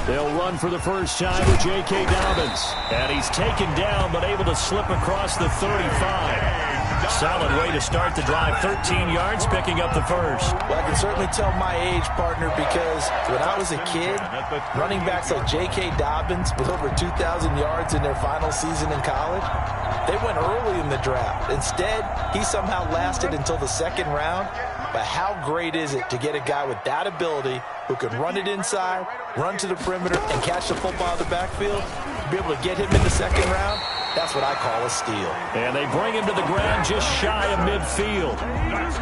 They'll run for the first time with J.K. Dobbins. And he's taken down but able to slip across the 35. Solid way to start the drive. 13 yards, picking up the first. Well, I can certainly tell my age, partner, because when I was a kid, running backs like J.K. Dobbins with over 2,000 yards in their final season in college, they went early in the draft. Instead, he somehow lasted until the second round. But how great is it to get a guy with that ability who can run it inside, run to the perimeter, and catch the football in the backfield? To be able to get him in the second round, that's what I call a steal. And they bring him to the ground just shy of midfield.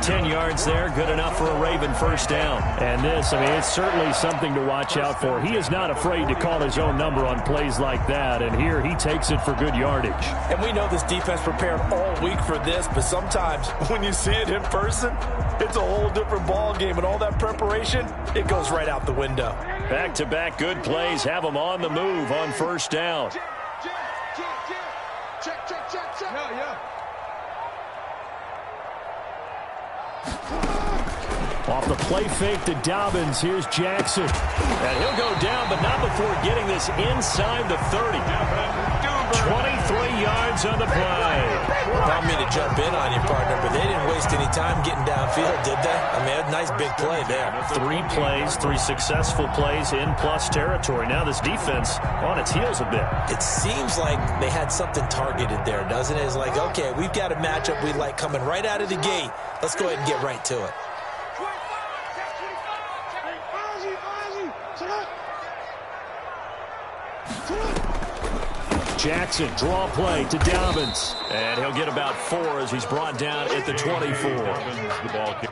10 yards there, good enough for a Raven first down. And this, I mean, it's certainly something to watch out for. He is not afraid to call his own number on plays like that. And here he takes it for good yardage. And we know this defense prepared all week for this, but sometimes when you see it in person, it's a whole different ball game. And all that preparation, it goes right out the window. Back-to-back good plays have him on the move on first down. Off the play fake to Dobbins, here's Jackson. And he'll go down, but not before getting this inside the 30. 23 yards on the play. Not me to jump in on you, partner, but they didn't waste any time getting downfield, did they? I mean, a nice big play there. 3 plays, 3 successful plays in plus territory. Now this defense on its heels a bit. It seems like they had something targeted there, doesn't it? It's like, okay, we've got a matchup we like coming right out of the gate. Let's go ahead and get right to it. Jackson, draw play to Dobbins. And he'll get about 4 as he's brought down at the 24. The ball kick.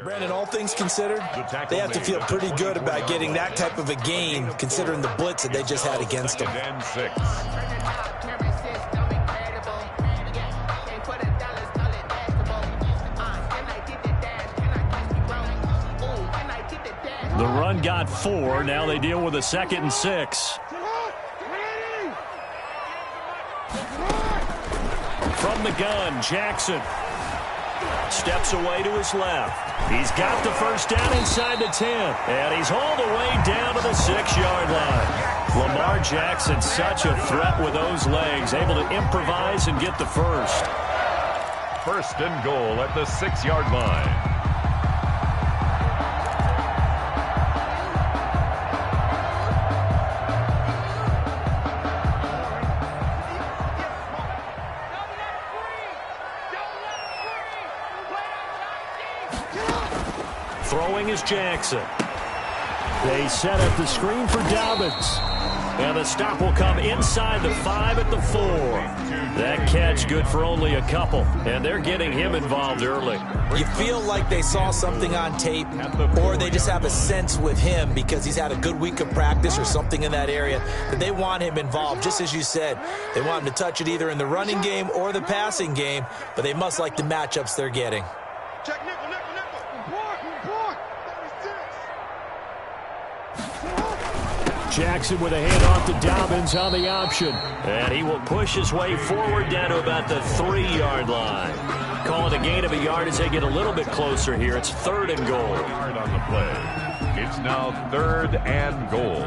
Brandon, all things considered, they have to feel pretty good about getting that type of a gain, considering the blitz that they just had against them. The run got 4. Now they deal with a 2nd and 6. From the gun, Jackson steps away to his left. He's got the first down inside the 10. And he's hauled away down to the 6-yard line. Lamar Jackson, such a threat with those legs, able to improvise and get the first. First and goal at the 6-yard line. Throwing is Jackson. They set up the screen for Dobbins. And the stop will come inside the 5 at the 4. That catch good for only a couple. And they're getting him involved early. You feel like they saw something on tape, or they just have a sense with him because he's had a good week of practice or something in that area that they want him involved. Just as you said, they want him to touch it either in the running game or the passing game, but they must like the matchups they're getting. Check nickel. Jackson with a handoff to Dobbins on the option. And he will push his way forward down to about the 3-yard line. Call it a gain of a yard as they get a little bit closer here. It's 3rd and goal. Yard on the play. It's now 3rd and goal.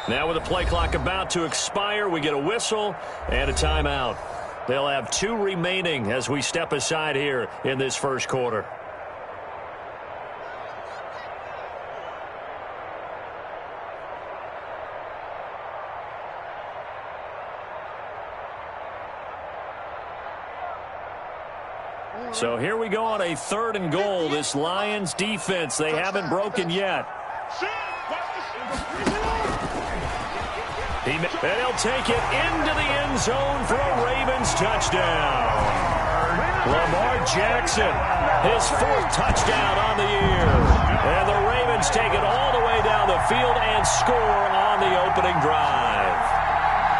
Now with the play clock about to expire, we get a whistle and a timeout. They'll have 2 remaining as we step aside here in this first quarter. So here we go on a 3rd and goal. This Lions defense, they haven't broken yet. And he'll take it into the end zone for a Ravens touchdown. Lamar Jackson, his 4th touchdown on the year. And the Ravens take it all the way down the field and score on the opening drive.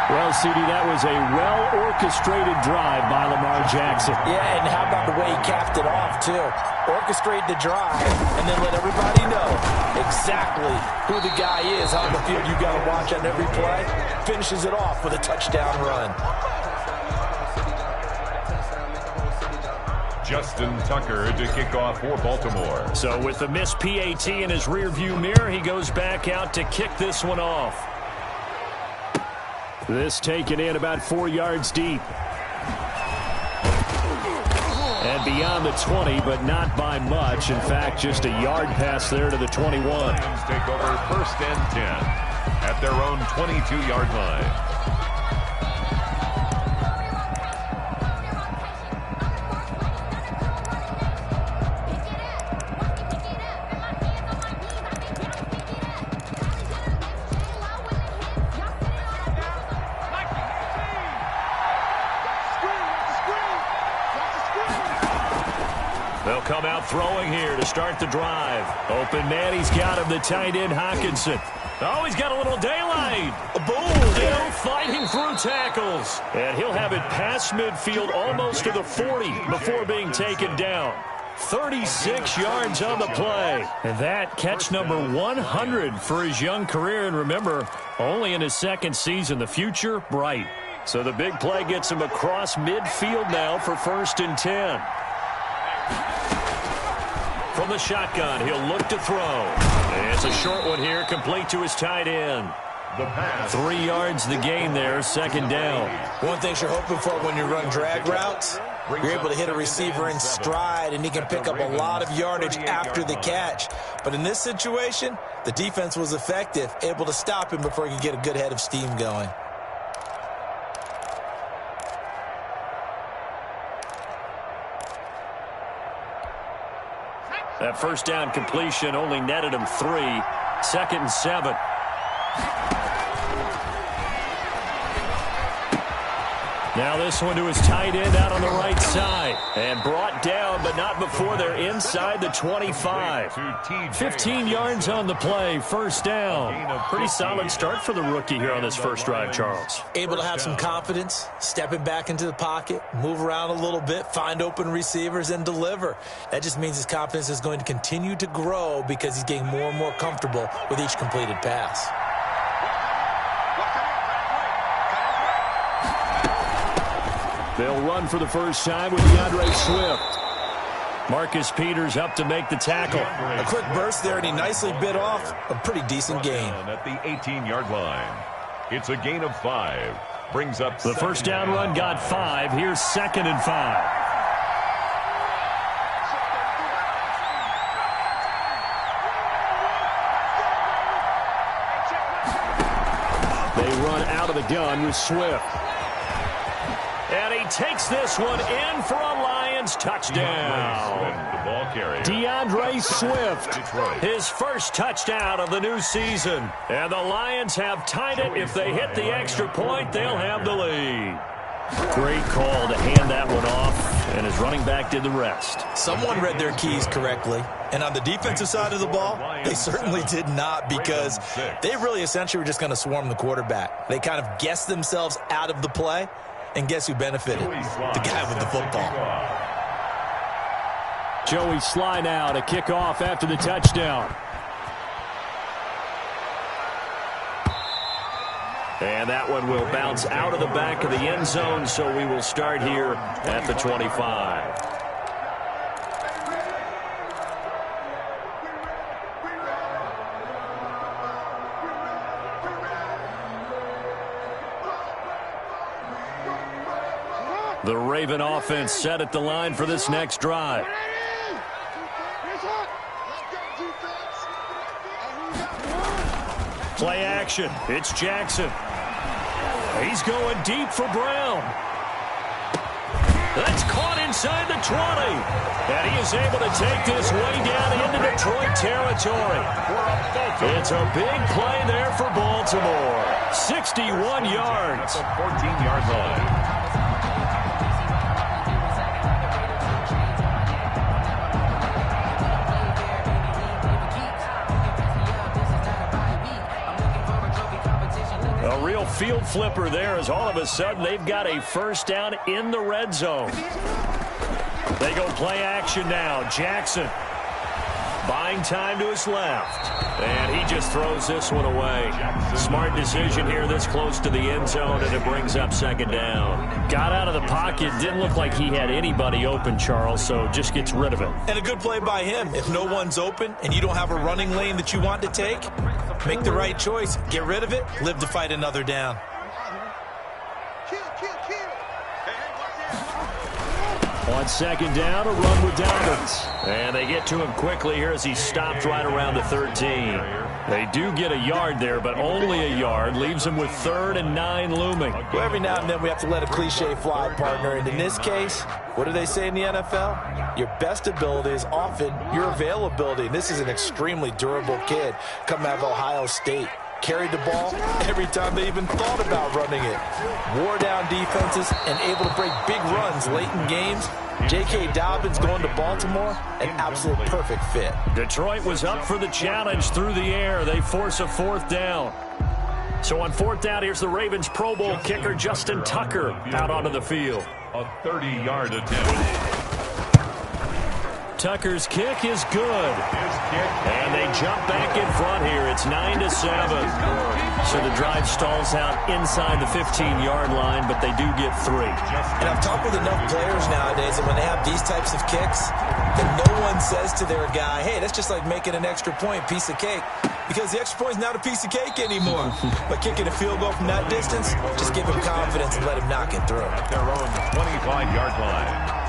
Well, CD, that was a well-orchestrated drive by Lamar Jackson. Yeah, and how about the way he capped it off, too? Orchestrate the drive and then let everybody know exactly who the guy is on the field you got to watch on every play. Finishes it off with a touchdown run. Justin Tucker to kick off for Baltimore. So with the missed PAT in his rearview mirror, he goes back out to kick this one off. This taken in about 4 yards deep. And beyond the 20, but not by much. In fact, just a yard pass there to the 21. Lions take over 1st and 10 at their own 22-yard line. They'll come out throwing here to start the drive. Open man, he's got him, the tight end, Hockenson. Oh, he's got a little daylight. Boom! Still fighting through tackles. And he'll have it past midfield almost to the 40 before being taken down. 36 yards on the play. And that catch number 100 for his young career. And remember, only in his 2nd season, the future bright. So the big play gets him across midfield now for 1st and 10. From the shotgun, he'll look to throw. And it's a short one here, complete to his tight end. The pass. 3 yards the gain there, 2nd down. One thing you're hoping for when you run drag routes, you're able to hit a receiver in stride, and he can pick up a lot of yardage after the catch. But in this situation, the defense was effective, able to stop him before he could get a good head of steam going. That 1st down completion only netted him 3. 2nd and 7. Now this one to his tight end out on the right side. And brought down, but not before they're inside the 25. 15 yards on the play, 1st down. Pretty solid start for the rookie here on this 1st drive, Charles. Able to have some confidence, stepping back into the pocket, move around a little bit, find open receivers, and deliver. That just means his confidence is going to continue to grow because he's getting more and more comfortable with each completed pass. They'll run for the first time with DeAndre Swift. Marcus Peters up to make the tackle. A quick burst there, and he nicely bit off a pretty decent gain. At the 18-yard line. It's a gain of 5. Brings up the 1st down run got 5. Here's 2nd and 5. They run out of the gun with Swift. And he takes this one in for a Lions touchdown. DeAndre Swift, his 1st touchdown of the new season. And the Lions have tied it. If they hit the extra point, they'll have the lead. Great call to hand that one off, and his running back did the rest. Someone read their keys correctly, and on the defensive side of the ball, they certainly did not, because they really essentially were just going to swarm the quarterback. They kind of guessed themselves out of the play, and guess who benefited? The guy with the football. Joey Sly now to kick off after the touchdown. And that one will bounce out of the back of the end zone, so we will start here at the 25. The Raven offense set at the line for this next drive. Play action. It's Jackson. He's going deep for Brown. That's caught inside the 20. And he is able to take this way down into Detroit territory. It's a big play there for Baltimore. 61 yards. 14-yard line. A real field flipper there as all of a sudden they've got a first down in the red zone. They go play action now. Jackson buying time to his left. And he just throws this one away. Smart decision here this close to the end zone, and it brings up second down. Got out of the pocket. Didn't look like he had anybody open, Charles, so just gets rid of it. And a good play by him. If no one's open and you don't have a running lane that you want to take, make the right choice. Get rid of it. Live to fight another down. On second down, a run with Dobbins. And they get to him quickly here as he stopped right around the 13. They do get a yard there, but only a yard. Leaves him with 3rd and 9 looming. Well, every now and then we have to let a cliche fly, partner. And in this case, what do they say in the NFL? Your best ability is often your availability. And this is an extremely durable kid coming out of Ohio State. Carried the ball every time they even thought about running it. Wore down defenses and able to break big runs late in games. J.K. Dobbins going to Baltimore, an absolute perfect fit. Detroit was up for the challenge through the air. They force a 4th down. So on 4th down, here's the Ravens Pro Bowl kicker Justin Tucker out onto the field. A 30-yard attempt. Tucker's kick is good. And they jump back in front here. It's 9-7. So the drive stalls out inside the 15-yard line, but they do get 3. And I've talked with enough players nowadays that when they have these types of kicks, then no one says to their guy, hey, that's just like making an extra point, piece of cake. Because the extra point is not a piece of cake anymore. But kicking a field goal from that distance, just give him confidence and let him knock it through. Their own 25-yard line.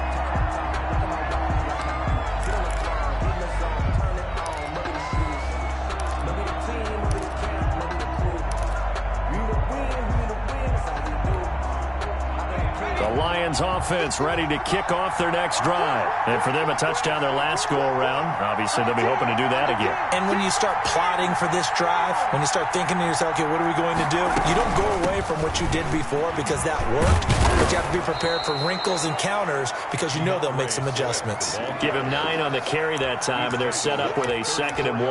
Lions offense ready to kick off their next drive. And for them, a touchdown their last go-around. Obviously, they'll be hoping to do that again. And when you start plotting for this drive, when you start thinking to yourself, okay, what are we going to do? You don't go away from what you did before because that worked, but you have to be prepared for wrinkles and counters because you know they'll make some adjustments. Give him 9 on the carry that time, and they're set up with a 2nd and 1.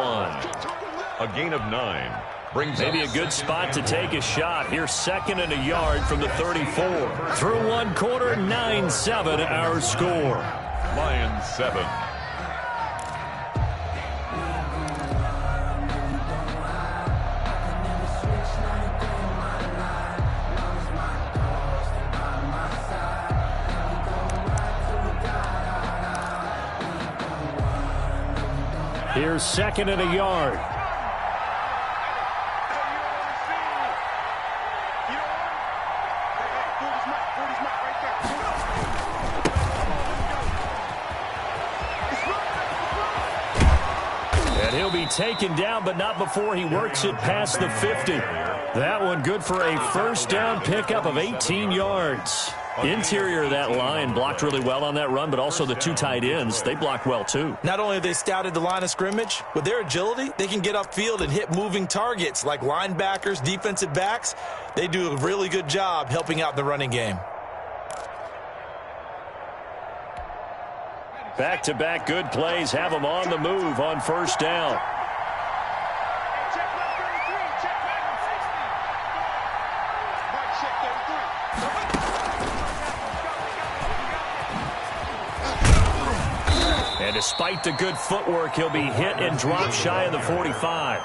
A gain of 9. Maybe a good spot to take a shot. Here's 2nd and a yard from the 34. Through one quarter, 9-7 our score. Lions 7. Here's 2nd and a yard. He'll be taken down, but not before he works it past the 50. That one good for a first down pickup of 18 yards. Interior of that line blocked really well on that run, but also the 2 tight ends, they blocked well too. Not only have they scouted the line of scrimmage, with their agility, they can get upfield and hit moving targets like linebackers, defensive backs. They do a really good job helping out the running game. Back-to-back good plays have them on the move on first down. And despite the good footwork, he'll be hit and dropped shy of the 45.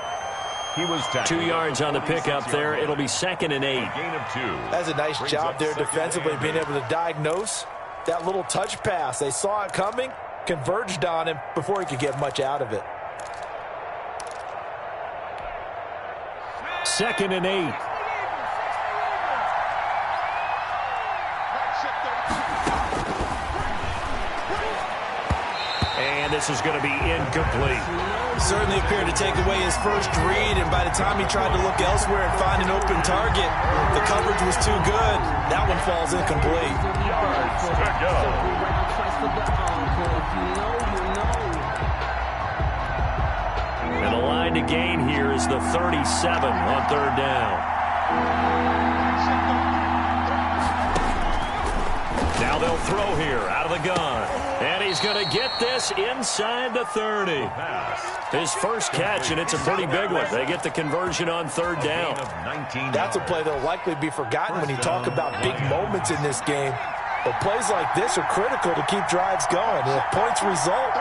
He was 2 yards on the pickup there. It'll be 2nd and 8. Gain of 2. That's a nice job there defensively, being able to diagnose that little touch pass. They saw it coming, converged on him before he could get much out of it. 2nd and 8. And this is going to be incomplete. Certainly appeared to take away his first read, and by the time he tried to look elsewhere and find an open target, the coverage was too good. That one falls incomplete. Yards to go. And the line to gain here is the 37 on third down. Now they'll throw here out of the gun. And he's going to get this inside the 30. His first catch, and it's a pretty big one. They get the conversion on third down. That's a play that will likely be forgotten when you talk about big moments in this game. But plays like this are critical to keep drives going. And if points result,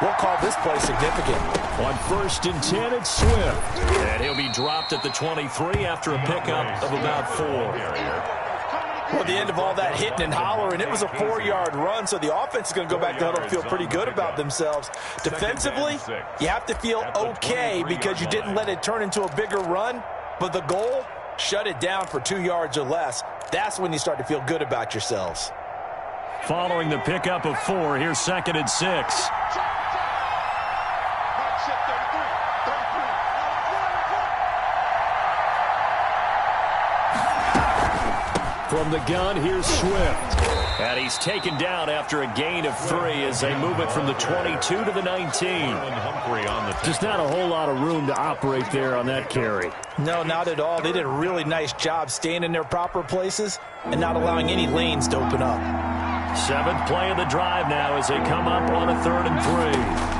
we'll call this play significant. On 1st and 10, it's Swift. And he'll be dropped at the 23 after a pickup of about 4. Well, at the end of all that hitting and hollering, it was a 4-yard run, so the offense is going to go back down and feel pretty good about themselves. Defensively, you have to feel okay because you didn't let it turn into a bigger run, but the goal, shut it down for 2 yards or less. That's when you start to feel good about yourselves. Following the pickup of 4, here's 2nd and 6. From the gun, here's Swift. And he's taken down after a gain of 3 as they move it from the 22 to the 19. Just not a whole lot of room to operate there on that carry. No, not at all. They did a really nice job staying in their proper places and not allowing any lanes to open up. 7th play of the drive now as they come up on a 3rd and 3.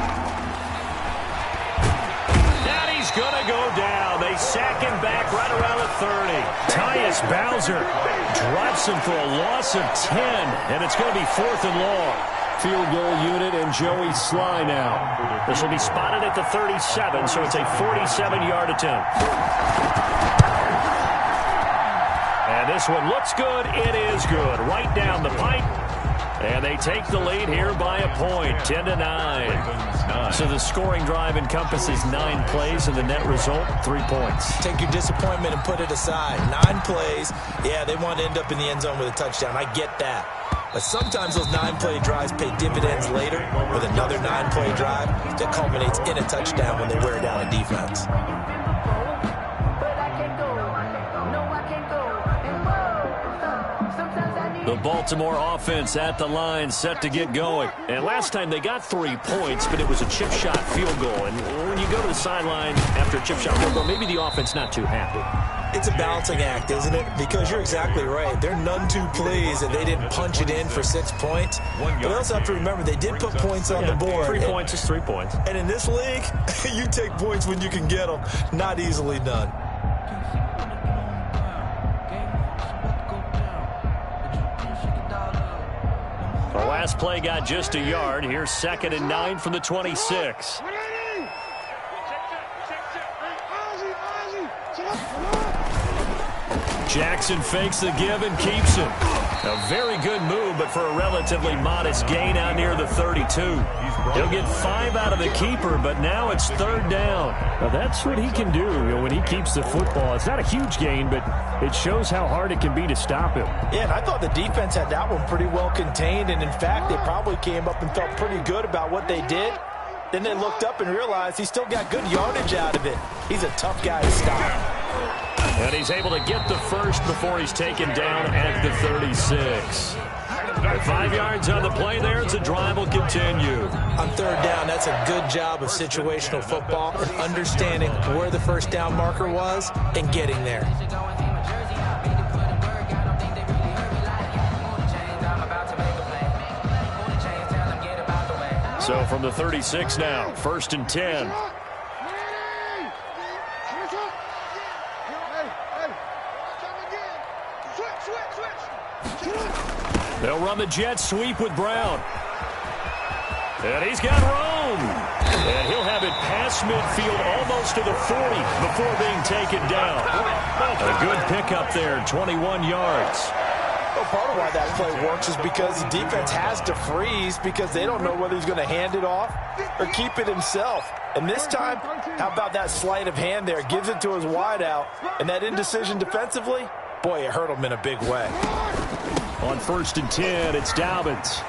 Going to go down. They sack him back right around the 30. Tyus Bowser drops him for a loss of 10, and it's going to be 4th and long. Field goal unit and Joey Sly now. This will be spotted at the 37, so it's a 47-yard attempt. And this one looks good. It is good. Right down the pipe. And they take the lead here by a point, 10-9. So the scoring drive encompasses 9 plays, and the net result, 3 points. Take your disappointment and put it aside. 9 plays. Yeah, they want to end up in the end zone with a touchdown. I get that. But sometimes those 9-play drives pay dividends later with another 9-play drive that culminates in a touchdown when they wear down a defense. The Baltimore offense at the line, set to get going. And last time they got 3 points, but it was a chip shot field goal. And when you go to the sideline after a chip shot field goal, maybe the offense not too happy. It's a balancing act, isn't it? Because you're exactly right. They're none too pleased and they didn't punch it in for 6 points. But you also have to remember they did put points on the board. 3 points is 3 points. And in this league, you take points when you can get them. Not easily done. The last play got just a yard. Here's 2nd and 9 from the 26. Jackson fakes the give and keeps it. A very good move, but for a relatively modest gain out near the 32. He'll get 5 out of the keeper, but now it's 3rd down. Now that's what he can do when he keeps the football. It's not a huge gain, but it shows how hard it can be to stop him. Yeah, and I thought the defense had that one pretty well contained, and in fact, they probably came up and felt pretty good about what they did. Then they looked up and realized he still got good yardage out of it. He's a tough guy to stop. And he's able to get the first before he's taken down at the 36. 5 yards on the play there as the drive will continue. On 3rd down, that's a good job of situational football and understanding where the first down marker was and getting there. So from the 36 now, 1st and 10. They'll run the jet sweep with Brown. And he's got room. And he'll have it past midfield almost to the 40 before being taken down. A good pickup there, 21 yards. Well, part of why that play works is because the defense has to freeze because they don't know whether he's going to hand it off or keep it himself. And this time, how about that sleight of hand there? Gives it to his wideout. And that indecision defensively, boy, it hurt him in a big way. On 1st and 10, it's Dobbins.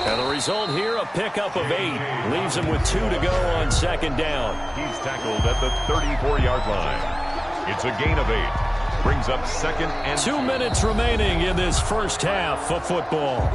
And the result here, a pickup of 8. Leaves him with 2 to go on 2nd down. He's tackled at the 34-yard line. It's a gain of 8. Brings up 2nd and 2 minutes remaining in this first half of football.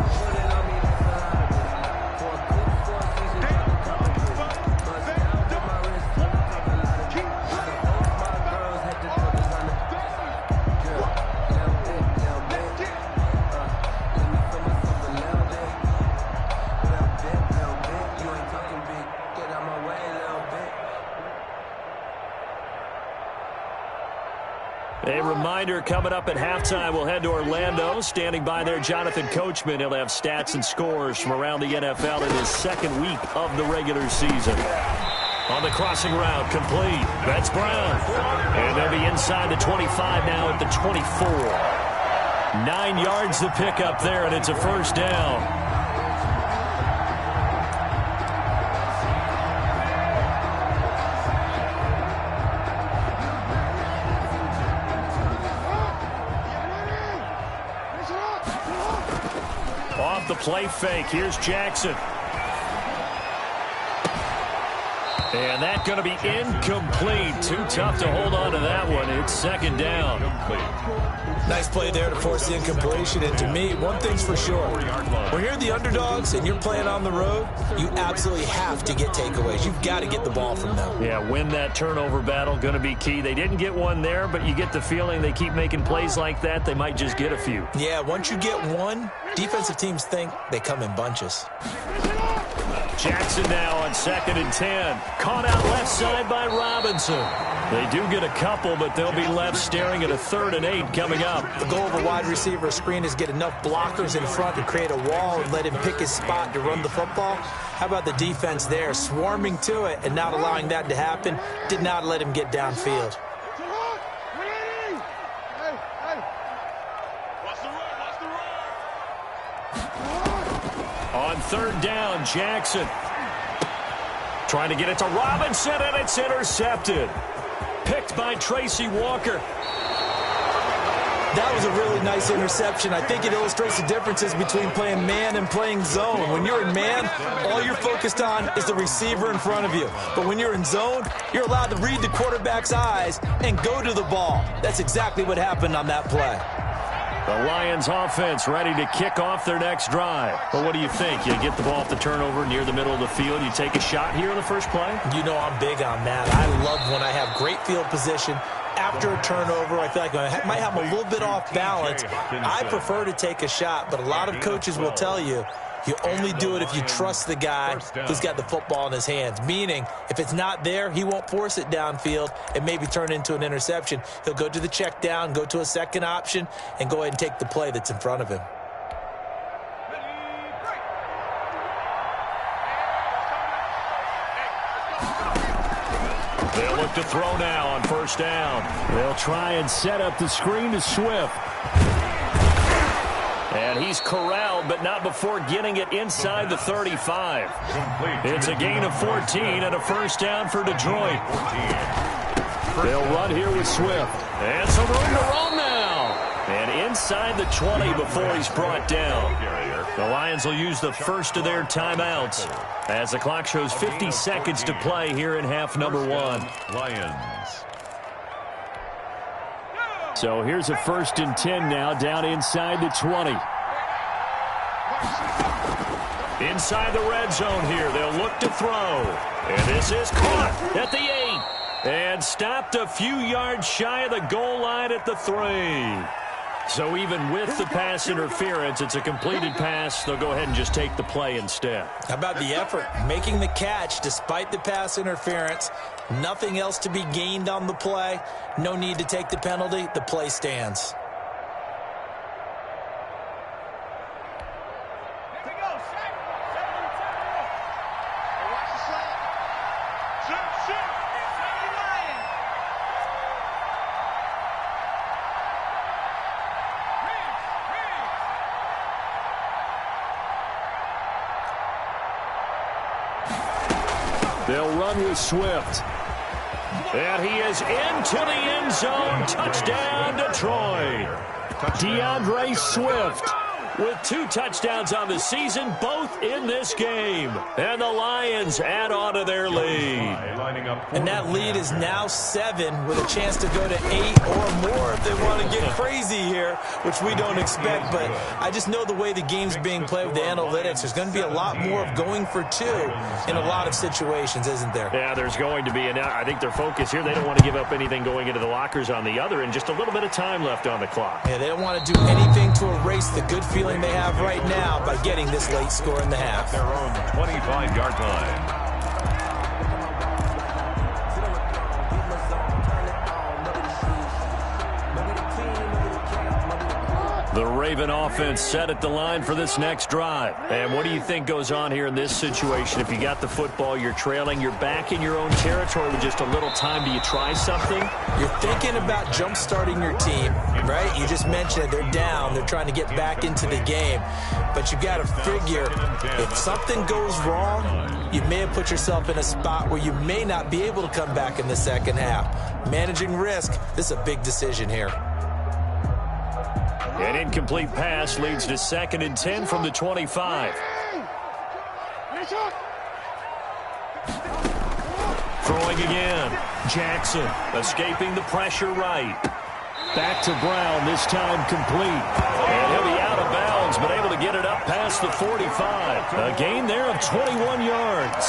A reminder, coming up at halftime, we'll head to Orlando. Standing by there, Jonathan Coachman. He'll have stats and scores from around the NFL in his second week of the regular season. On the crossing route, complete. That's Brown. And they'll be inside the 25 now at the 24. 9 yards to pick up there, and it's a first down. Off the play fake, here's Jackson. And that's going to be incomplete. Too tough to hold on to that one. It's second down. Nice play there to force the incompletion. And to me, one thing's for sure. When you're the underdogs and you're playing on the road, you absolutely have to get takeaways. You've got to get the ball from them. Yeah, win that turnover battle, going to be key. They didn't get one there, but you get the feeling they keep making plays like that, they might just get a few. Yeah, once you get one, defensive teams think they come in bunches. Jackson now on 2nd and 10. Caught out left side by Robinson. They do get a couple, but they'll be left staring at a 3rd and 8 coming up. The goal of a wide receiver screen is get enough blockers in front to create a wall and let him pick his spot to run the football. How about the defense there, swarming to it and not allowing that to happen? Did not let him get downfield. On 3rd down, Jackson. Trying to get it to Robinson, and it's intercepted. Picked by Tracy Walker. That was a really nice interception. I think it illustrates the differences between playing man and playing zone. When you're in man, all you're focused on is the receiver in front of you. But when you're in zone, you're allowed to read the quarterback's eyes and go to the ball. That's exactly what happened on that play. The Lions offense ready to kick off their next drive. But what do you think? You get the ball off the turnover near the middle of the field. You take a shot here on the first play? You know I'm big on that. I love when I have great field position. After a turnover, I feel like I might have a little bit off balance. I prefer to take a shot, but a lot of coaches will tell you, you only do it if you trust the guy who's got the football in his hands. Meaning, if it's not there, he won't force it downfield and maybe turn it into an interception. He'll go to the check down, go to a second option, and go ahead and take the play that's in front of him. They'll look to throw now on 1st down. They'll try and set up the screen to Swift. And he's corralled, but not before getting it inside the 35. It's a gain of 14 and a first down for Detroit. They'll run here with Swift. And some room to roam now. And inside the 20 before he's brought down. The Lions will use the first of their timeouts as the clock shows 50 seconds to play here in half number 1. Lions. So here's a 1st and 10 now, down inside the 20. Inside the red zone here, they'll look to throw. And this is caught at the 8. And stopped a few yards shy of the goal line at the 3. So even with the pass interference, it's a completed pass. They'll go ahead and just take the play instead. How about the effort? Making the catch despite the pass interference. Nothing else to be gained on the play. No need to take the penalty. The play stands. They'll run with Swift. And he is into the end zone. Touchdown, Detroit. DeAndre Swift with 2 touchdowns on the season, both in this game. And the Lions add on to their lead. And that lead is now 7 with a chance to go to 8 or more if they want to get crazy here, which we don't expect. But I just know the way the game's being played with the analytics, there's going to be a lot more of going for 2 in a lot of situations, isn't there? Yeah, there's going to be. And I think their focus here, they don't want to give up anything going into the lockers on the other, and just a little bit of time left on the clock. Yeah, they don't want to do anything to erase the good feeling they have right now by getting this late score in the half. Their own 25-yard line. The Raven offense set at the line for this next drive. And what do you think goes on here in this situation? If you got the football, you're trailing, you're back in your own territory with just a little time. Do you try something? You're thinking about jump-starting your team, right? You just mentioned it. They're down. They're trying to get back into the game. But you got to figure if something goes wrong, you may have put yourself in a spot where you may not be able to come back in the second half. Managing risk, this is a big decision here. An incomplete pass leads to 2nd and 10 from the 25. Throwing again. Jackson escaping the pressure right. Back to Brown, this time complete. And he'll be out of bounds, but able to get it up past the 45. A gain there of 21 yards.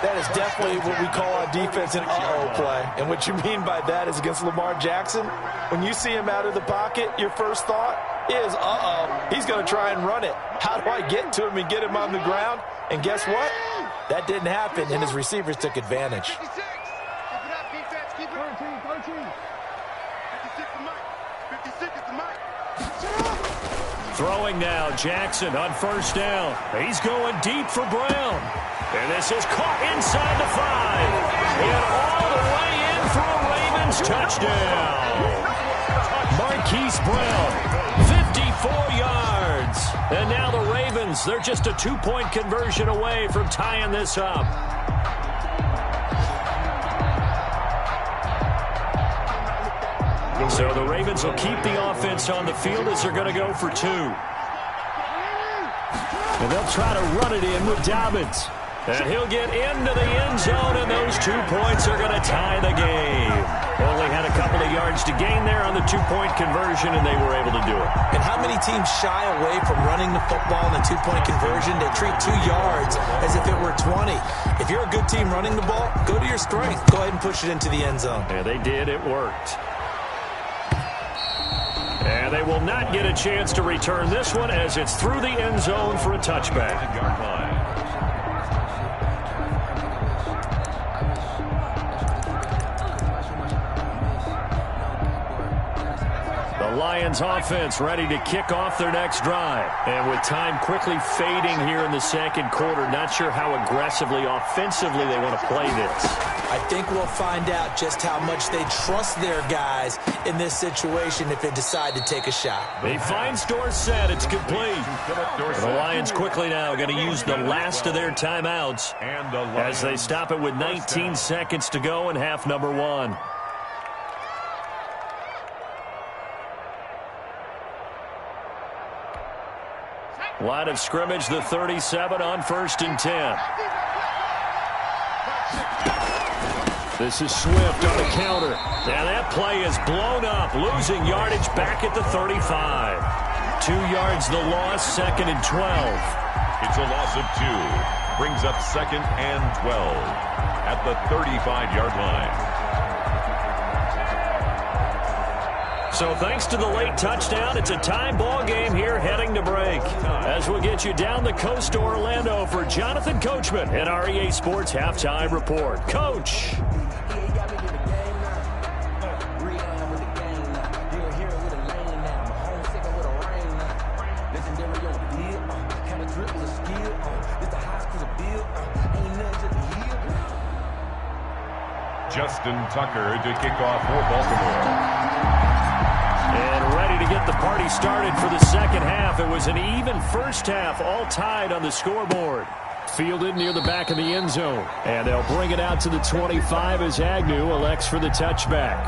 That is definitely what we call on defense an uh-oh play. And what you mean by that is against Lamar Jackson, when you see him out of the pocket, your first thought is, uh-oh, he's going to try and run it. How do I get to him and get him on the ground? And guess what? That didn't happen, and his receivers took advantage. Throwing now, Jackson on first down. He's going deep for Brown. And this is caught inside the 5. And all the way in for a Ravens touchdown. Marquise Brown, 54 yards. And now the Ravens, they're just a 2-point conversion away from tying this up. So the Ravens will keep the offense on the field as they're going to go for 2. And they'll try to run it in with Dobbins. And he'll get into the end zone, and those 2 points are going to tie the game. Only had a couple of yards to gain there on the 2-point conversion, and they were able to do it. And how many teams shy away from running the football in a 2-point conversion? They treat 2 yards as if it were 20. If you're a good team running the ball, go to your strength. Go ahead and push it into the end zone. Yeah, they did. It worked. And they will not get a chance to return this one as it's through the end zone for a touchback. The Lions offense ready to kick off their next drive. And with time quickly fading here in the second quarter, not sure how aggressively, offensively they want to play this. I think we'll find out just how much they trust their guys in this situation if they decide to take a shot. He finds Dorsett. It's complete. The Lions quickly now going to use the last of their timeouts as they stop it with 19 seconds to go in half number 1. Line of scrimmage, the 37 on 1st and 10. This is Swift on the counter. And that play is blown up, losing yardage back at the 35. 2 yards the loss, 2nd and 12. It's a loss of 2. Brings up 2nd and 12 at the 35-yard line. So thanks to the late touchdown, it's a tie ball game here heading to break. As we'll get you down the coast to Orlando for Jonathan Coachman at our EA Sports Halftime Report. Coach. Justin Tucker to kick off for Baltimore. And ready to get the party started for the second half. It was an even first half, all tied on the scoreboard. Fielded near the back of the end zone. And they'll bring it out to the 25 as Agnew elects for the touchback.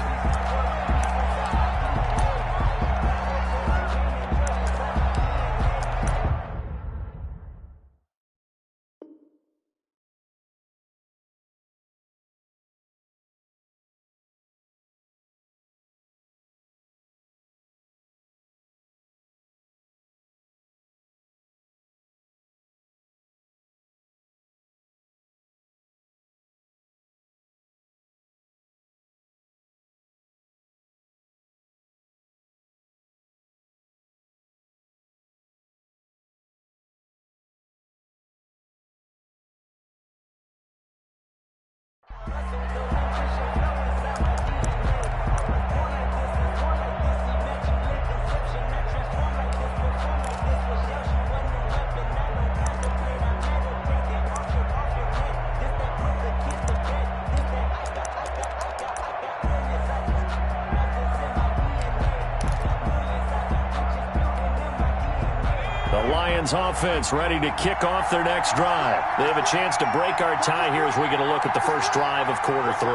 Lions offense ready to kick off their next drive. They have a chance to break our tie here as we get a look at the first drive of quarter 3.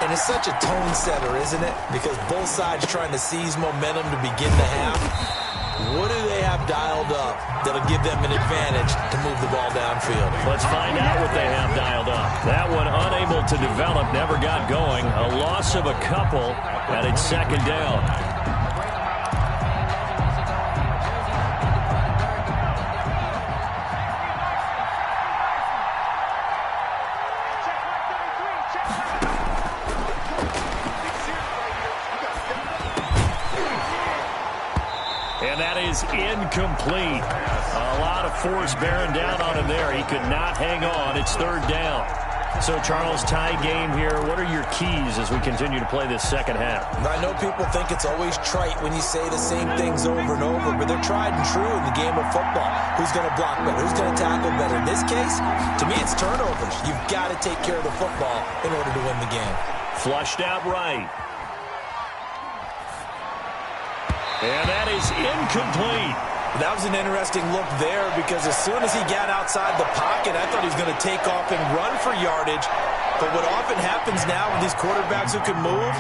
And it's such a tone setter, isn't it? Because both sides trying to seize momentum to begin the half. What do they have dialed up that'll give them an advantage to move the ball downfield? Let's find out what they have dialed up. That one unable to develop, never got going. A loss of a couple, and it's second down. And that is incomplete. A lot of force bearing down on him there. He could not hang on. It's third down. So, Charles, tie game here. What are your keys as we continue to play this second half? I know people think it's always trite when you say the same things over and over, but they're tried and true in the game of football. Who's going to block better? Who's going to tackle better? In this case, to me, it's turnovers. You've got to take care of the football in order to win the game. Flushed out right. And that is incomplete. That was an interesting look there because as soon as he got outside the pocket, I thought he was going to take off and run for yardage. But what often happens now with these quarterbacks who can move,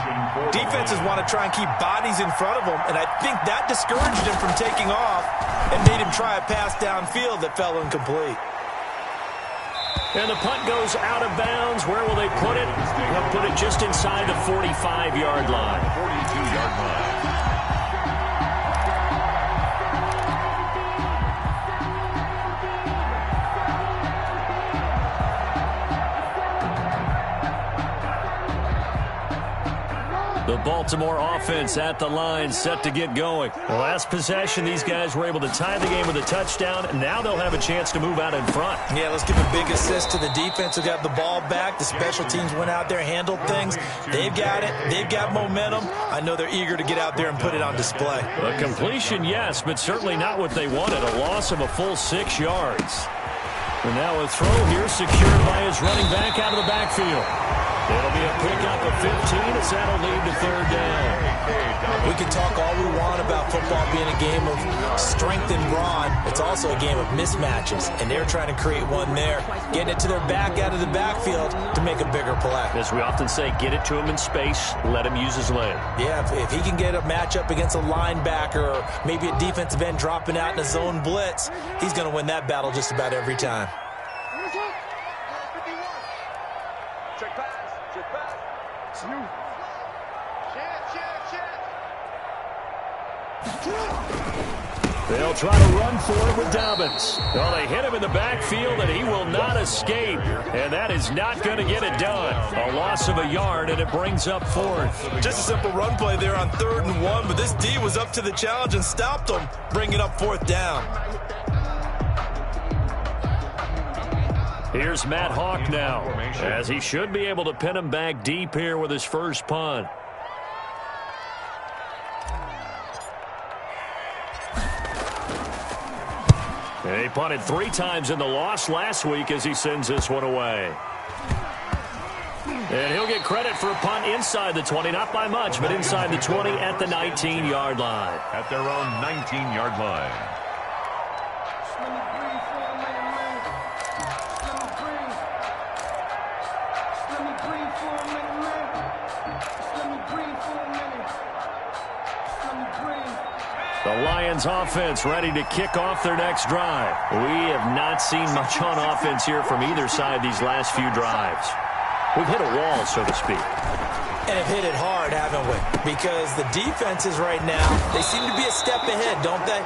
defenses want to try and keep bodies in front of them, and I think that discouraged him from taking off and made him try a pass downfield that fell incomplete. And the punt goes out of bounds. Where will they put it? They'll put it just inside the 45-yard line. 42-yard line. The Baltimore offense at the line, set to get going. The last possession, these guys were able to tie the game with a touchdown, and now they'll have a chance to move out in front. Yeah, let's give a big assist to the defense who got the ball back. The special teams went out there, handled things. They've got it. They've got momentum. I know they're eager to get out there and put it on display. A completion, yes, but certainly not what they wanted. A loss of a full 6 yards. And now a throw here secured by his running back out of the backfield. It'll be a pickup of 15 as that'll lead to third down. We can talk all we want about football being a game of strength and brawn. It's also a game of mismatches, and they're trying to create one there, getting it to their back out of the backfield to make a bigger play. As we often say, get it to him in space, let him use his leg. Yeah, if he can get a matchup against a linebacker or maybe a defensive end dropping out in a zone blitz, he's going to win that battle just about every time. They'll try to run for it with Dobbins. Well, they hit him in the backfield, and he will not escape. And that is not going to get it done. A loss of a yard, and it brings up fourth. Just a simple run play there on 3rd and 1, but this D was up to the challenge and stopped him, bringing up 4th down. Here's Matt Hawk now, as he should be able to pin him back deep here with his first punt. And he punted 3 times in the loss last week as he sends this one away. And he'll get credit for a punt inside the 20, not by much, but inside the 20 at the 19-yard line. At their own 19-yard line. The Lions offense ready to kick off their next drive. We have not seen much on offense here from either side these last few drives. We've hit a wall, so to speak. And have hit it hard, haven't we? Because the defenses right now, they seem to be a step ahead, don't they?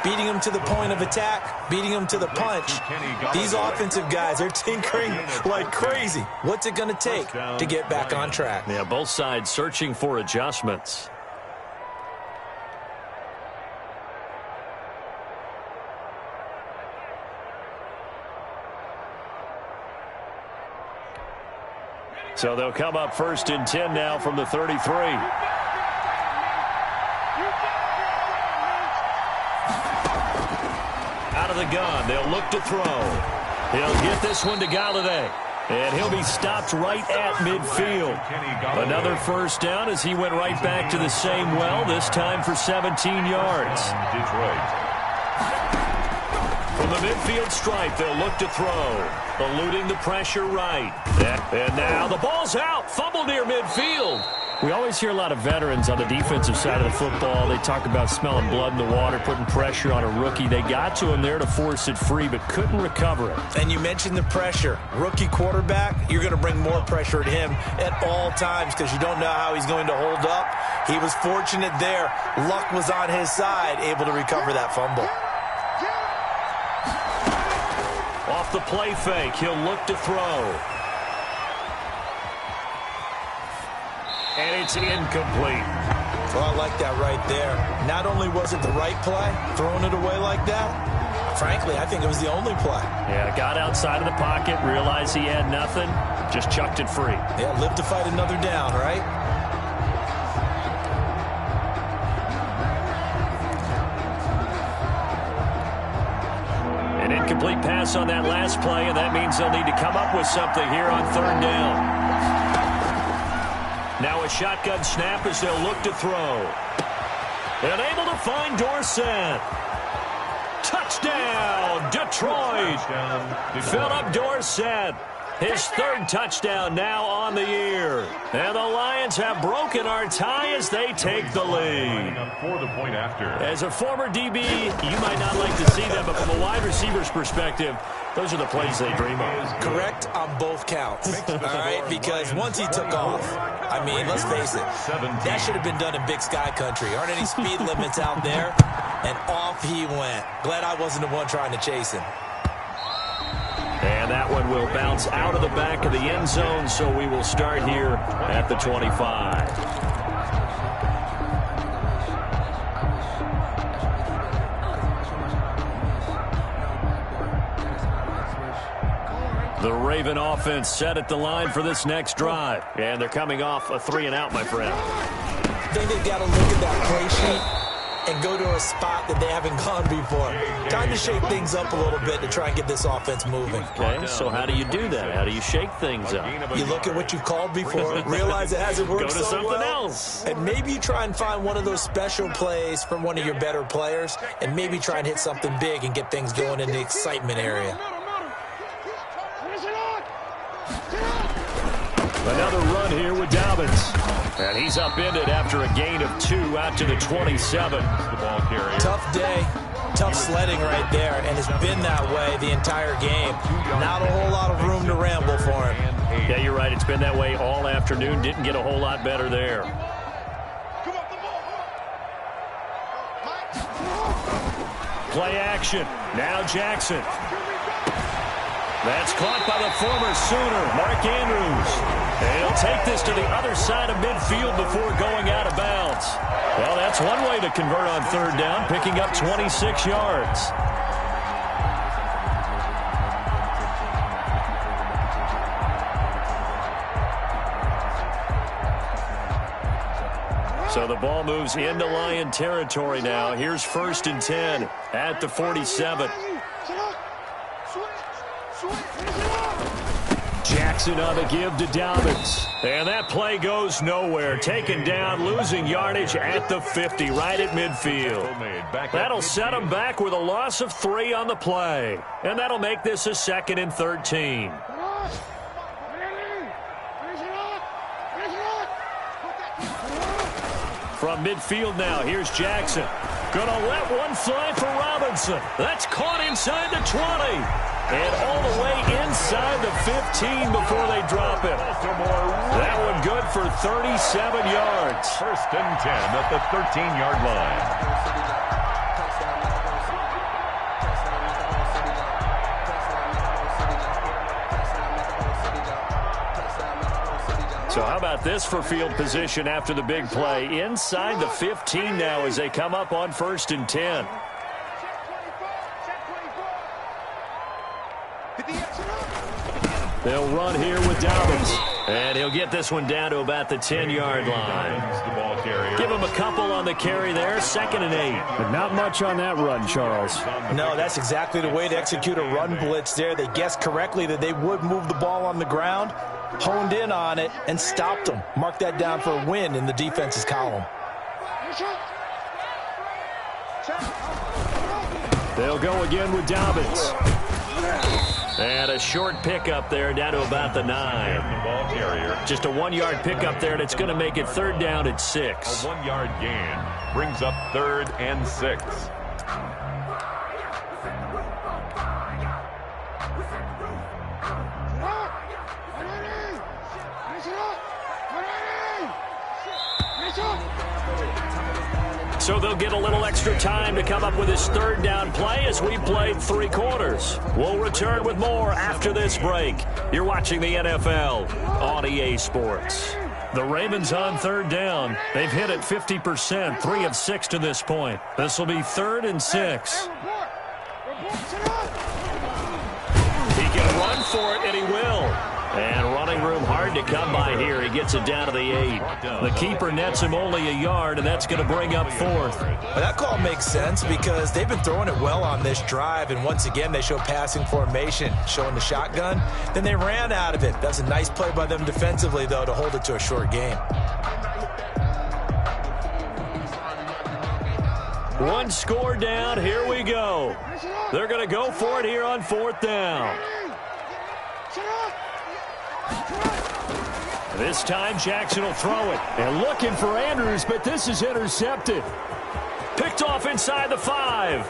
Beating them to the point of attack, beating them to the punch. These offensive guys are tinkering like crazy. What's it going to take to get back on track? Yeah, both sides searching for adjustments. So they'll come up 1st and 10 now from the 33. Out of the gun, they'll look to throw. He'll get this one to Galladay. And he'll be stopped right at midfield. Another first down as he went right back to the same well, this time for 17 yards. Detroit. From the midfield stripe, they'll look to throw. Eluding the pressure right. And now the ball's out. Fumble near midfield. We always hear a lot of veterans on the defensive side of the football. They talk about smelling blood in the water, putting pressure on a rookie. They got to him there to force it free, but couldn't recover it. And you mentioned the pressure. Rookie quarterback, you're going to bring more pressure at him at all times because you don't know how he's going to hold up. He was fortunate there. Luck was on his side, able to recover that fumble. Off the play fake, he'll look to throw. And it's incomplete. Well, I like that right there. Not only was it the right play, throwing it away like that, frankly, I think it was the only play. Yeah, got outside of the pocket, realized he had nothing, just chucked it free. Yeah, live to fight another down, right? An incomplete pass on that last play, and that means they'll need to come up with something here on third down. Now a shotgun snap as they'll look to throw. And able to find Dorsett. Touchdown, Detroit. Philip Dorsett. His third touchdown now on the year. And the Lions have broken our tie as they take the lead. As a former DB, you might not like to see them, but from a wide receiver's perspective, those are the plays they dream of. Correct on both counts, all right? Because once he took off, I mean, let's face it, that should have been done in Big Sky country. Aren't any speed limits out there? And off he went. Glad I wasn't the one trying to chase him. And that one will bounce out of the back of the end zone, so we will start here at the 25. The Raven offense set at the line for this next drive. And they're coming off a 3-and-out, my friend. I think they've got to look at that play sheet and go to a spot that they haven't gone before. Time to shake things up a little bit to try and get this offense moving. Okay, so how do you do that? How do you shake things up? You look at what you've called before, realize it hasn't worked Go to so something well, else. and maybe you try and find one of those special plays from one of your better players, and maybe try and hit something big and get things going in the excitement area. Another run here with Dobbins. And he's upended after a gain of 2 out to the 27. Tough day, tough sledding right there, and it's been that way the entire game. Not a whole lot of room to ramble for him. Yeah, you're right. It's been that way all afternoon. Didn't get a whole lot better there. Play action. Now Jackson. That's caught by the former Sooner, Mark Andrews. And he'll take this to the other side of midfield before going out of bounds. Well, that's one way to convert on third down, picking up 26 yards. So the ball moves into Lion territory now. Here's 1st and 10 at the 47. Jackson on the give to Dobbins. And that play goes nowhere. Taken down, losing yardage at the 50, right at midfield. That'll set them back with a loss of 3 on the play. And that'll make this a 2nd and 13. From midfield now, here's Jackson. Gonna let one fly for Robinson. That's caught inside the 20. And all the way inside the 15 before they drop it. That one good for 37 yards. 1st and 10 at the 13-yard line. So how about this for field position after the big play? Inside the 15 now as they come up on 1st and 10. They'll run here with Dobbins. And he'll get this one down to about the 10-yard line. Give him a couple on the carry there, 2nd and 8. But not much on that run, Charles. No, that's exactly the way to execute a run blitz there. They guessed correctly that they would move the ball on the ground, honed in on it, and stopped them. Mark that down for a win in the defense's column. They'll go again with Dobbins. And a short pickup there down to about the 9. Just a 1-yard pickup there, and it's going to make it 3rd down at 6. A 1-yard gain brings up 3rd and 6. So they'll get a little extra time to come up with his 3rd down play as we played 3 quarters. We'll return with more after this break. You're watching the NFL on EA Sports. The Ravens on 3rd down. They've hit it 50%, 3 of 6 to this point. This will be 3rd and 6. He can run for it, and he will. And running room hard to come by here. He gets it down to the 8. The keeper nets him only a yard, and that's going to bring up 4th. Well, that call makes sense because they've been throwing it well on this drive, and once again they show passing formation, showing the shotgun. Then they ran out of it. That's a nice play by them defensively, though, to hold it to a short game. One score down. Here we go. They're going to go for it here on 4th down. This time, Jackson will throw it. And looking for Andrews, but this is intercepted. Picked off inside the 5.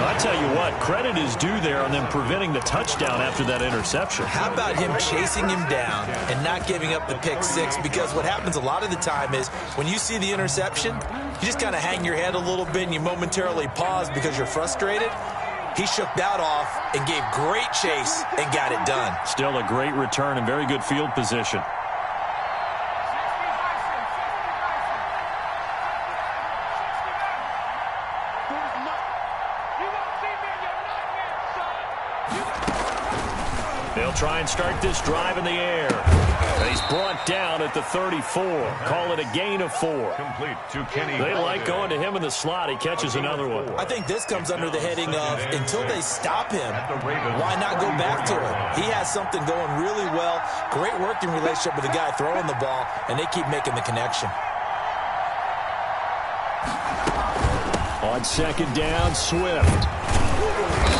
I tell you what, credit is due there on them preventing the touchdown after that interception. How about him chasing him down and not giving up the pick 6? Because what happens a lot of the time is when you see the interception, you just kind of hang your head a little bit and you momentarily pause because you're frustrated. He shook that off and gave great chase and got it done. Still a great return and very good field position. They'll try and start this drive in the air. And he's brought down at the 34. Call it a gain of 4. Complete to Kenny. They like going to him in the slot. He catches another one. I think this comes under the heading of until they stop him, why not go back to him? He has something going really well. Great working relationship with the guy throwing the ball, and they keep making the connection. On 2nd down, Swift.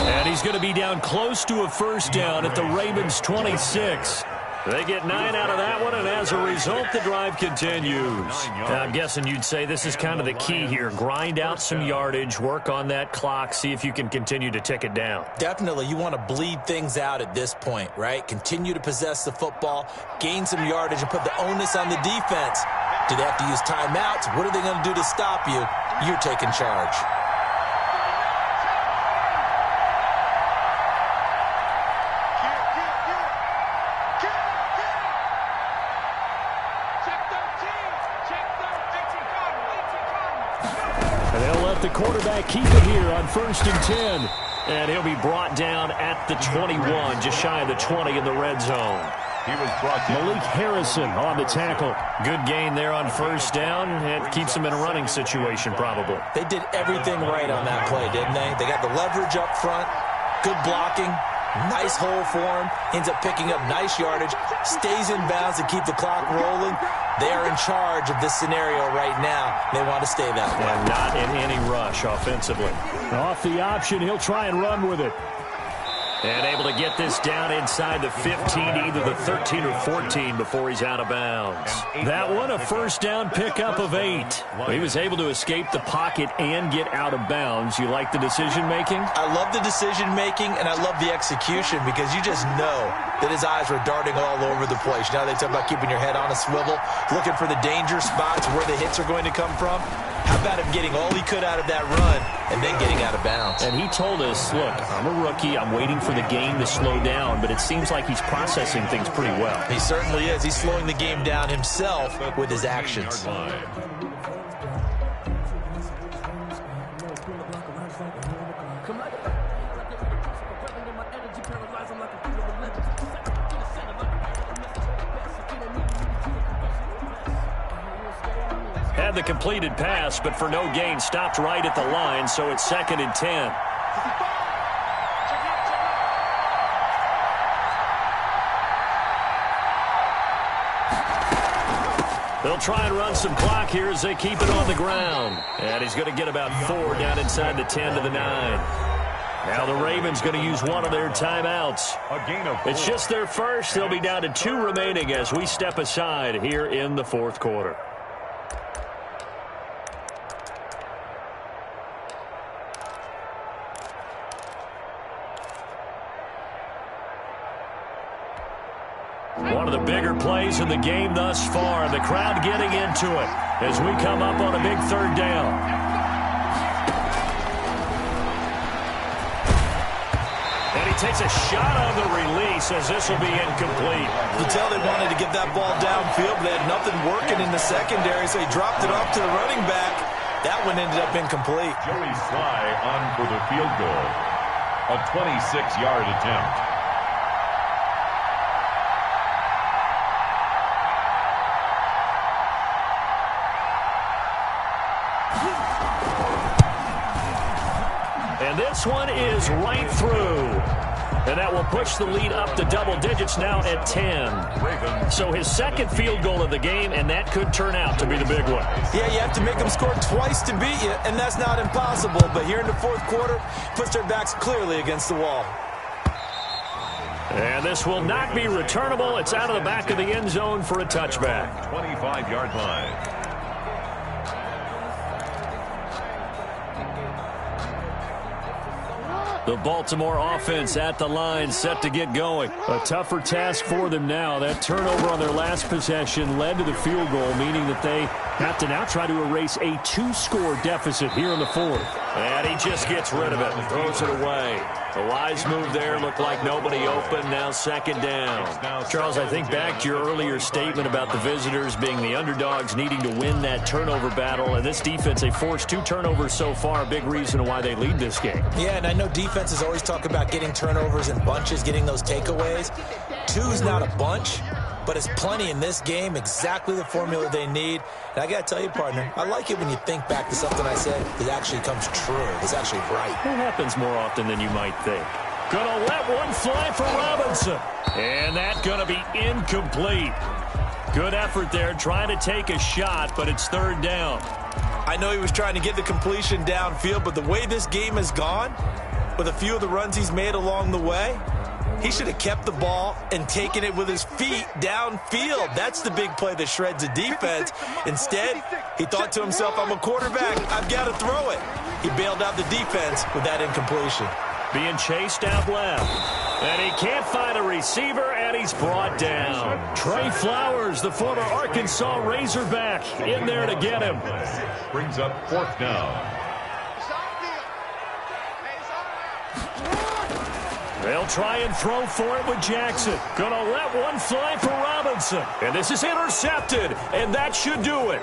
And he's going to be down close to a 1st down at the Ravens' 26. They get 9 out of that one, and as a result, the drive continues. Now, I'm guessing you'd say this is kind of the key here. Grind out some yardage, work on that clock, see if you can continue to tick it down. Definitely, you want to bleed things out at this point, right? Continue to possess the football, gain some yardage, and put the onus on the defense. Do they have to use timeouts? What are they going to do to stop you? You're taking charge. The quarterback keep it here on 1st and 10. And he'll be brought down at the 21, just shy of the 20 in the red zone. He was brought down. Malik Harrison on the tackle. Good gain there on 1st down. It keeps him in a running situation probably. They did everything right on that play, didn't they? They got the leverage up front, good blocking, nice hole for him, ends up picking up nice yardage, stays in bounds to keep the clock rolling. They are in charge of this scenario right now. They want to stay that way. And not in any rush offensively. Off the option, he'll try and run with it. And able to get this down inside the 15, either the 13 or 14 before he's out of bounds. That one, a 1st down pickup of 8. He was able to escape the pocket and get out of bounds. You like the decision-making? I love the decision-making, and I love the execution because you just know that his eyes were darting all over the place. You know, they talk about keeping your head on a swivel, looking for the danger spots where the hits are going to come from. How about him getting all he could out of that run and then getting out of bounds? And he told us, look, I'm a rookie. I'm waiting for the game to slow down, but it seems like he's processing things pretty well. He certainly is. He's slowing the game down himself with his actions. Had the completed pass, but for no gain, stopped right at the line, so it's 2nd and 10. They'll try and run some clock here as they keep it on the ground. And he's going to get about 4 down inside the 10 to the 9. Now the Ravens going to use one of their timeouts. It's just their first. They'll be down to 2 remaining as we step aside here in the fourth quarter. One of the bigger plays in the game thus far, and the crowd getting into it as we come up on a big third down. And he takes a shot on the release as this will be incomplete. You can tell they wanted to get that ball downfield, but they had nothing working in the secondary, so he dropped it off to the running back. That one ended up incomplete. Joey Sly on for the field goal. A 26-yard attempt. And this one is right through. And that will push the lead up to double digits now at 10. So his second field goal of the game, and that could turn out to be the big one. Yeah, you have to make them score twice to beat you, and that's not impossible. But here in the fourth quarter, puts their backs clearly against the wall. And this will not be returnable. It's out of the back of the end zone for a touchback. 25-yard line. The Baltimore offense at the line, set to get going. A tougher task for them now. That turnover on their last possession led to the field goal, meaning that they have to now try to erase a 2-score deficit here in the fourth. And he just gets rid of it and throws it away. A wise move there. Looked like nobody open. Now second down. Charles, I think back to your earlier statement about the visitors being the underdogs needing to win that turnover battle. And this defense, they forced 2 turnovers so far. A big reason why they lead this game. Yeah, and I know defenses always talk about getting turnovers in bunches, getting those takeaways. 2's not a bunch, but it's plenty in this game, exactly the formula they need. And I got to tell you, partner, I like it when you think back to something I said that actually comes true. It's actually right. It happens more often than you might think. Gonna let one fly for Robinson. And that's gonna be incomplete. Good effort there, trying to take a shot, but it's third down. I know he was trying to get the completion downfield, but the way this game has gone, with a few of the runs he's made along the way, he should have kept the ball and taken it with his feet downfield. That's the big play that shreds a defense. Instead, he thought to himself, I'm a quarterback, I've got to throw it. He bailed out the defense with that incompletion. Being chased out left. And he can't find a receiver, and he's brought down. Trey Flowers, the former Arkansas Razorback, in there to get him. Brings up fourth down. They'll try and throw for it with Jackson. Gonna let one fly for Robinson. And this is intercepted, and that should do it.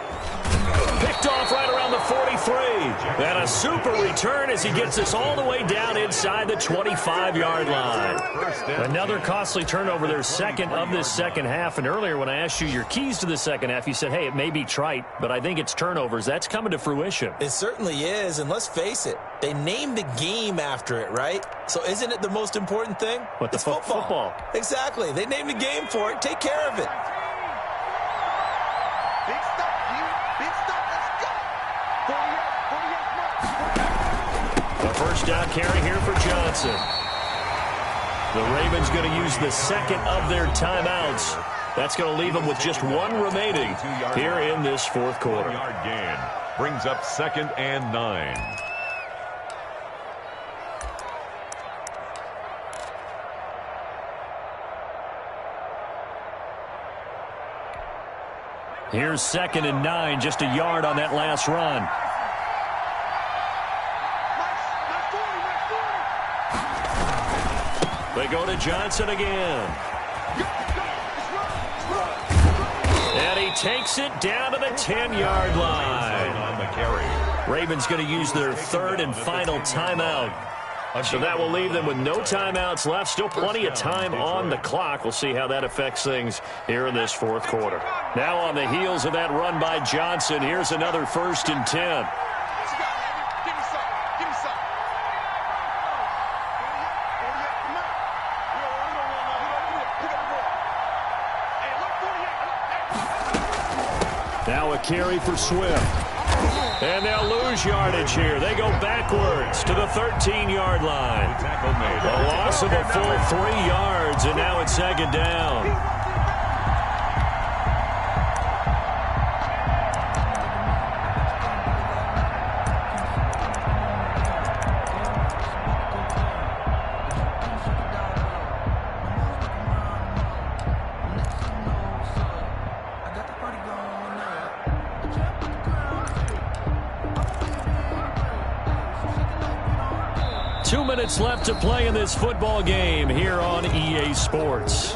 Picked off right around the 43. And a super return as he gets this all the way down inside the 25-yard line. Another costly turnover, their second of this second half. And earlier when I asked you your keys to the second half, you said, hey, it may be trite, but I think it's turnovers. That's coming to fruition. It certainly is, and let's face it, they named the game after it, right? So isn't it the most important thing? What, it's football. Exactly. They named the game for it. Take care of it. A first down carry here for Johnson. The Ravens going to use the second of their timeouts. That's going to leave them with just one remaining here in this fourth quarter. 4-yard gain brings up second and 9. Here's second and 9, just a yard on that last run. They go to Johnson again. And he takes it down to the 10-yard line. On the carry. Ravens going to use their third and final timeout. So that will leave them with no timeouts left. Still plenty of time on the clock. We'll see how that affects things here in this fourth quarter. Now on the heels of that run by Johnson, here's another first and 10. Now a carry for Swift. And they'll lose yardage here. They go backwards to the 13-yard line. A loss of a full 3 yards, and now it's second down. 2 minutes left to play in this football game here on EA Sports.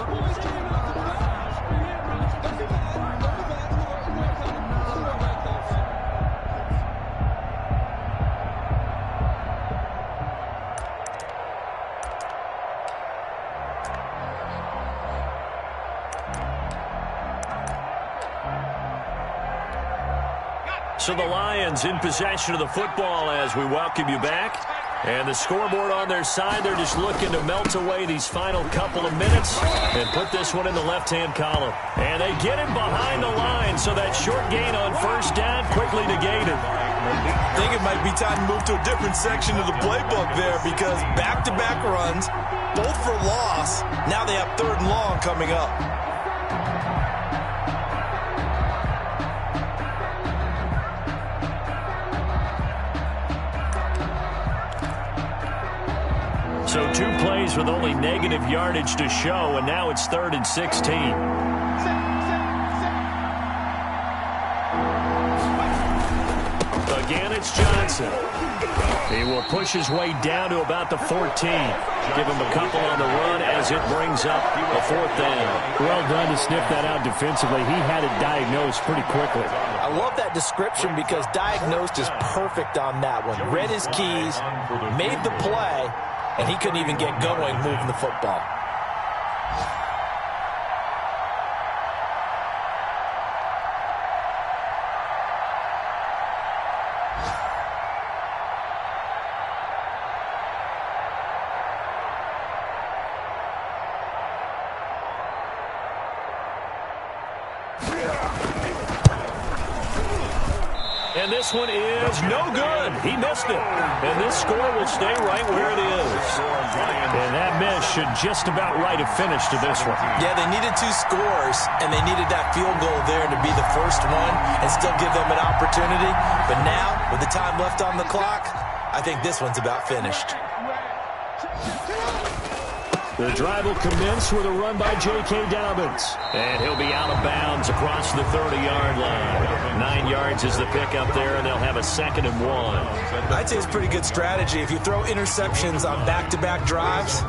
So the Lions in possession of the football as we welcome you back. And the scoreboard on their side, they're just looking to melt away these final couple of minutes and put this one in the left-hand column. And they get him behind the line, so that short gain on first down quickly negated. I think it might be time to move to a different section of the playbook there, because back-to-back runs, both for loss. Now they have 3rd and long coming up. So 2 plays with only negative yardage to show, and now it's 3rd and 16. Again, it's Johnson. He will push his way down to about the 14. Give him a couple on the run as it brings up a 4th down. Well done to sniff that out defensively. He had it diagnosed pretty quickly. I love that description because diagnosed is perfect on that one. Read his keys, made the play, and he couldn't even get going moving the football. And this one is no good. He missed it. And this score will stay right where it is. And that miss should just about right a finish to this one. Yeah, they needed 2 scores, and they needed that field goal there to be the first one and still give them an opportunity. But now, with the time left on the clock, I think this one's about finished. The drive will commence with a run by J.K. Dobbins. And he'll be out of bounds across the 30-yard line. 9 yards is the pickup there, and they'll have a 2nd and 1. I'd say it's pretty good strategy. If you throw interceptions on back-to-back drives,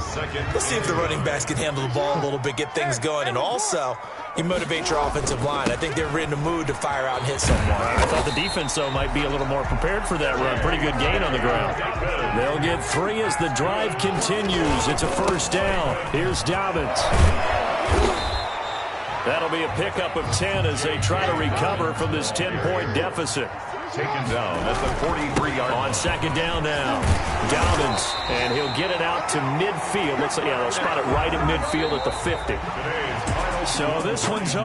let's see if the running backs can handle the ball a little bit, get things going. And also, you motivate your offensive line. I think they're in the mood to fire out and hit someone. I thought the defense, though, might be a little more prepared for that run. Pretty good gain on the ground. They'll get 3 as the drive continues. It's a 1st down. Here's Dobbins. That'll be a pickup of 10 as they try to recover from this 10-point deficit. Taken down at the 43-yard line. On 2nd down now, Dobbins, and he'll get it out to midfield. They'll spot it right at midfield at the 50. So this one's